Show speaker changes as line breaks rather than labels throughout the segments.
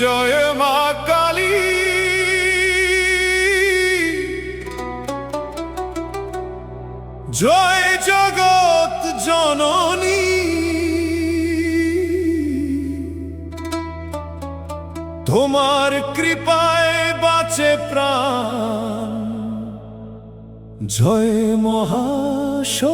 জয় মা কালী, জয় জগৎ জননী। তোমার কৃপায় বাঁচে প্রাণ, জয় মহাশক্তিধারিণী।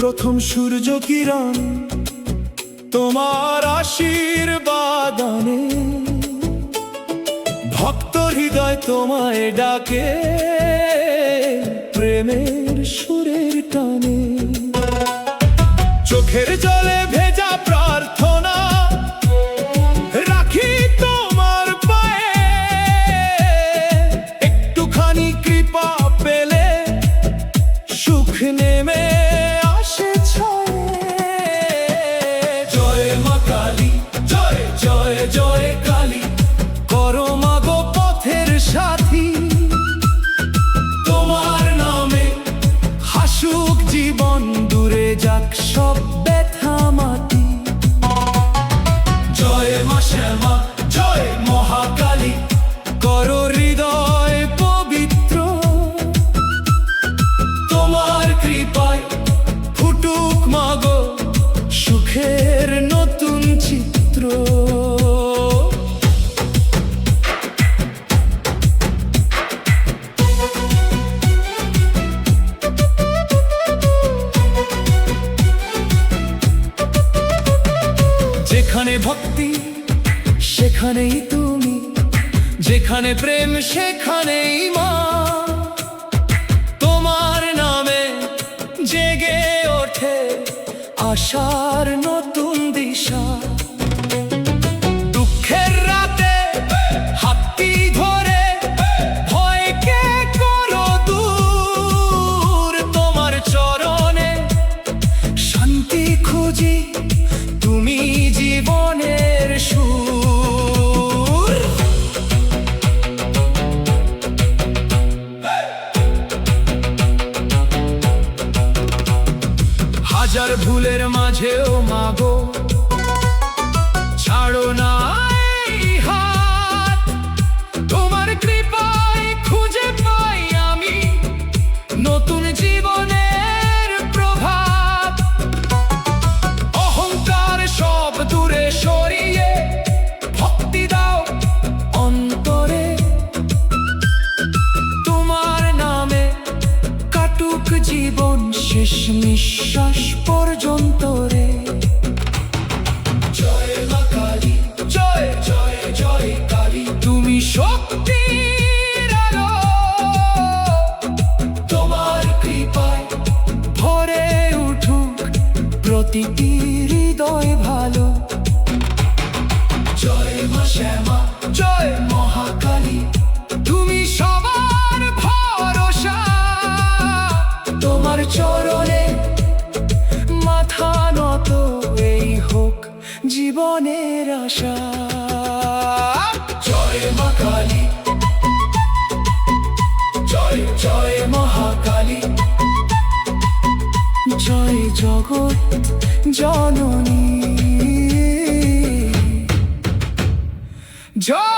প্রথম সূর্য কিরণ তোমার আশীর্বাদ আনে, ভক্ত হৃদয় তোমায় ডাকে প্রেমের সুরের টানে। চোখের জলে ভেজা প্রার্থনা রাখি তোমার পায়ে, একটুখানি কৃপা পেলে সুখ নেমে জয় কালী। করো মাগো পথের সাথী, তোমার নামে হাসুক জীবন, দূরে যাক সব ব্যথা মাটি। জয় মা শ্যামা, জয় মহাকালী, করো হৃদয় পবিত্র, তোমার কৃপায় ফুটুক মাগো সুখের নতুন চিত্র। যেখানে ভক্তি সেখানেই তুমি, যেখানে প্রেম সেখানেই মা। তোমার নামে জেগে ওঠে আশার নতুন দিশা। দুঃখের রাতে হাতটি ধরে ভয়কে করো দূর, তোমার চরণে শান্তি খুঁজি, তুমি জীবনের সুর। হাজার ভুলের মাঝেও মাগো ছাড়ো না এই হাত, তোমার কৃপায় খুঁজে পাই আমি নতুন জীবনের প্রভাত। অহংকার সব দূরে সরিয়ে ভক্তি দাও অন্তরে, তোমার নামে কাটুক জীবন শেষ নিঃশ্বাস পর্যন্ত রে। জয় মা কালী, জয় জয় জয় কালী, তুমি শক্তির আলো, তোমার কৃপায় ভরে উঠুক প্রতিটি হৃদয় ভালো। জয় মা শ্যামা, জয় মহাকালী, তুমি সবার ভরসা, তোমার চরণে মাথা নত এই হোক জীবনের আশা। জয় মা কালী, জয় জয় মহাকালী, জয় জগৎ জননী। জয়